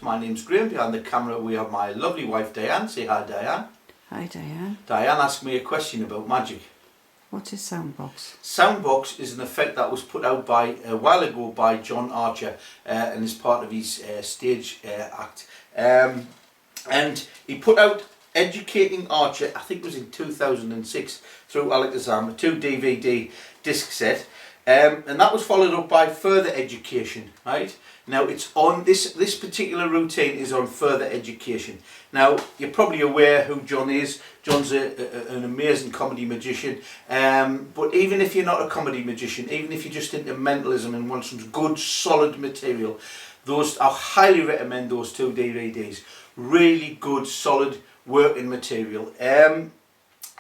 My name's Graham. Behind the camera we have my lovely wife Diane. Say hi, Diane. Hi Diane. Diane asked me a question about magic. What is Soundbox? Soundbox is an effect that was put out by a while ago by John Archer and is part of his stage act. And he put out Educating Archer, I think it was in 2006, through Alakazam, a 2 DVD disc set. And that was followed up by Further Education, right? Now it's on, this particular routine is on Further Education. Now you're probably aware who John is. John's an amazing comedy magician, but even if you're not a comedy magician, even if you're just into mentalism and want some good solid material, I highly recommend those 2 DVDs. Really good solid working material. And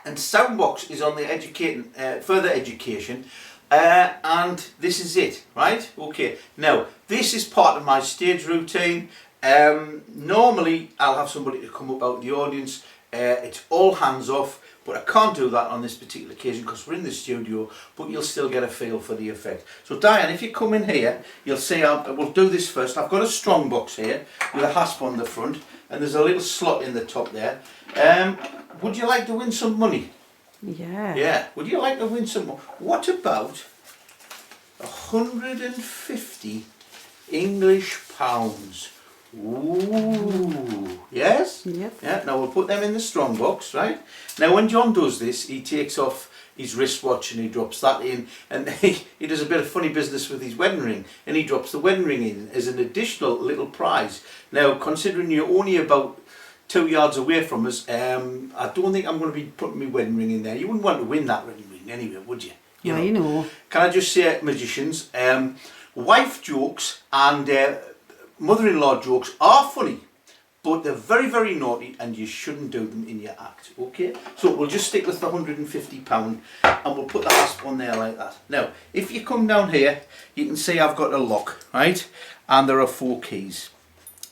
Soundbox is on the Further Education. And this is it, right? Okay, now this is part of my stage routine. Normally I'll have somebody to come up out of the audience. It's all hands off, but I can't do that on this particular occasion because we're in the studio, but you'll still get a feel for the effect. So Diane, if you come in here, you'll see we'll do this first. I've got a strong box here with a hasp on the front and there's a little slot in the top there. Would you like to win some money? Yeah. Yeah. Would you like to win some more? What about 150 English pounds? Ooh. Yes? Yep. Yeah. Now we'll put them in the strong box, right? Now when John does this, he takes off his wristwatch and he drops that in, and he does a bit of funny business with his wedding ring, and he drops the wedding ring in as an additional little prize. Now considering you're only about 2 yards away from us, I don't think I'm going to be putting my wedding ring in there. You wouldn't want to win that wedding ring anyway, would you? You know. Can I just say, magicians, wife jokes and mother-in-law jokes are funny, but they're very, very naughty and you shouldn't do them in your act, okay? So we'll just stick with the £150 and we'll put the hasp on there like that. Now, if you come down here, you can see I've got a lock, right? And there are 4 keys.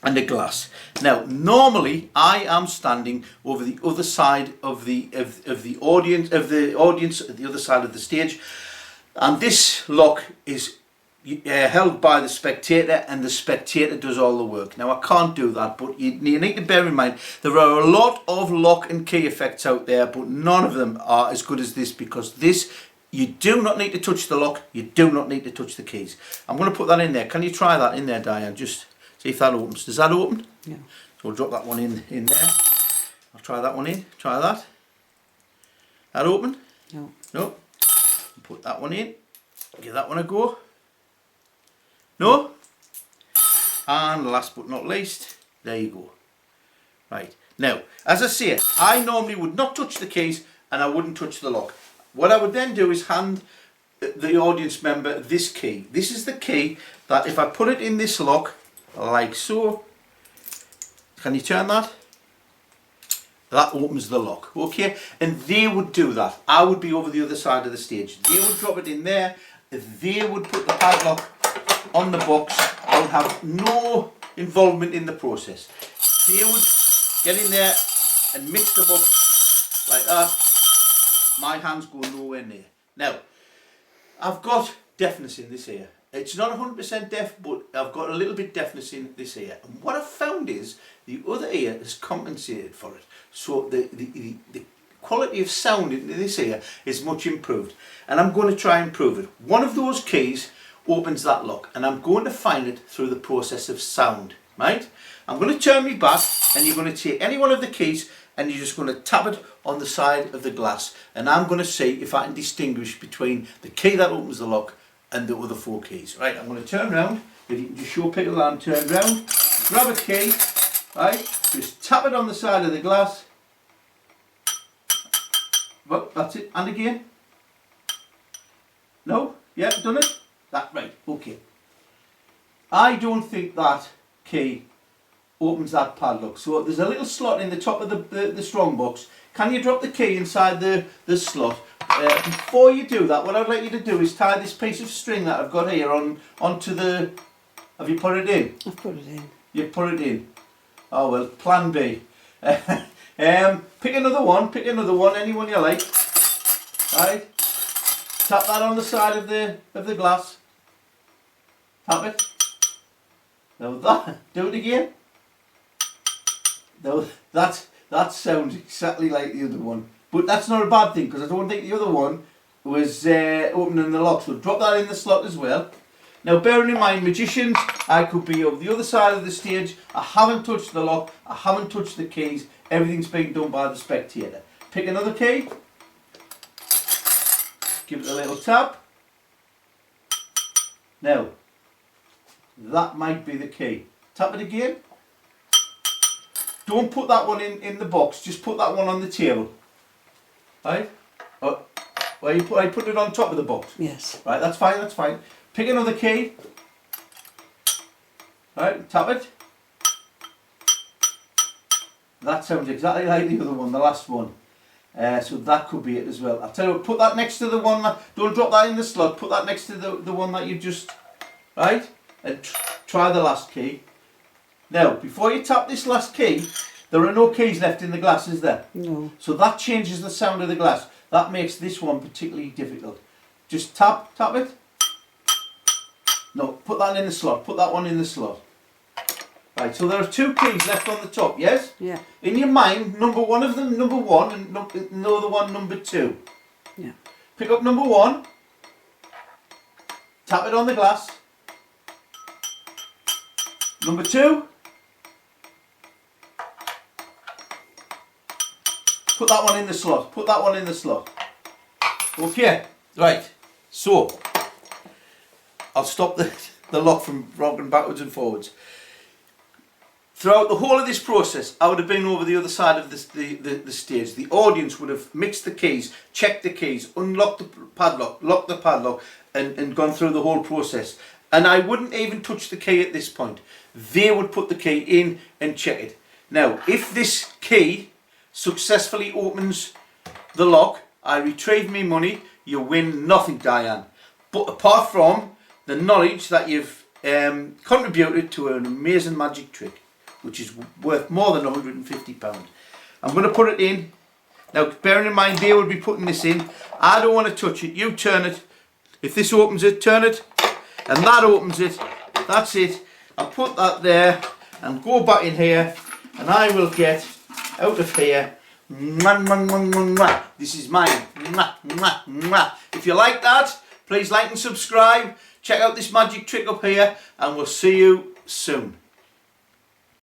And a glass. Now, normally I am standing over the other side of the audience at the other side of the stage, and this lock is held by the spectator, and the spectator does all the work. Now I can't do that, but you need to bear in mind there are a lot of lock and key effects out there, but none of them are as good as this, because this, you do not need to touch the lock, you do not need to touch the keys. I'm going to put that in there. Can you try that in there, Diane? Just see if that opens. Does that open? Yeah. So we'll drop that one in there. I'll try that one in. Try that. That open? No. No. Put that one in. Give that one a go. No. And last but not least, there you go. Right. Now, as I say, I normally would not touch the keys and I wouldn't touch the lock. What I would then do is hand the audience member this key. This is the key that if I put it in this lock, like so, can you turn that? That opens the lock, okay? And they would do that. I would be over the other side of the stage. They would drop it in there. They would put the padlock on the box. I would have no involvement in the process. They would get in there and mix them up like that. My hands go nowhere near. Now, I've got deafness in this ear. It's not 100% deaf, but I've got a little bit deafness in this ear. And what I've found is the other ear has compensated for it. So the quality of sound in this ear is much improved. And I'm going to try and prove it. One of those keys opens that lock, and I'm going to find it through the process of sound, right? I'm going to turn me back, and you're going to take any one of the keys and you're just going to tap it on the side of the glass. And I'm going to see if I can distinguish between the key that opens the lock and the other 4 keys. Right, I'm going to turn around. If you can just show people that I'm turned around. Grab a key, right, just tap it on the side of the glass. Well, that's it. And again. No? Yeah, done it? That, right, okay. I don't think that key opens that padlock. So there's a little slot in the top of the strong box. Can you drop the key inside the slot? Before you do that, what I'd like you to do is tie this piece of string that I've got here onto the... Have you put it in? I've put it in. You've put it in. Oh well, plan B. Pick another one, anyone you like. Right? Tap that on the side of the glass. Tap it. Now that, do it again. Now that sounds exactly like the other one. But that's not a bad thing, because I don't think the other one was opening the lock. So drop that in the slot as well. Now bearing in mind, magicians, I could be over the other side of the stage. I haven't touched the lock, I haven't touched the keys. Everything's being done by the spectator. Pick another key. Give it a little tap. Now, that might be the key. Tap it again. Don't put that one in the box, just put that one on the table. Right? I put it on top of the box. Yes. Right, that's fine, that's fine. Pick another key. Right, tap it. That sounds exactly like the other one, the last one. So that could be it as well. I'll tell you what, put that next to the one that, don't drop that in the slot, put that next to the one that you just, right? And try the last key. Now, before you tap this last key, there are no keys left in the glass, is there? No. So that changes the sound of the glass. That makes this one particularly difficult. Just tap it. No, put that in the slot, put that one in the slot. Right, so there are 2 keys left on the top, yes? Yeah. In your mind, one of them number 1 and the other one number 2. Yeah. Pick up number 1, tap it on the glass. Number 2, put that one in the slot, put that one in the slot. Okay, right, so I'll stop the lock from rocking backwards and forwards. Throughout the whole of this process, I would have been over the other side of the stage. The audience would have mixed the keys, checked the keys, unlocked the padlock, locked the padlock, and gone through the whole process. And I wouldn't even touch the key at this point. They would put the key in and check it. Now, if this key successfully opens the lock, I retrieve my money, you win nothing, Diane. But apart from the knowledge that you've contributed to an amazing magic trick, which is worth more than £150. I'm going to put it in. Now, bearing in mind they will be putting this in. I don't want to touch it. You turn it. If this opens it, turn it. And that opens it. That's it. I'll put that there and go back in here. And I will get out of here. This is mine. If you like that, please like and subscribe. Check out this magic trick up here. And we'll see you soon.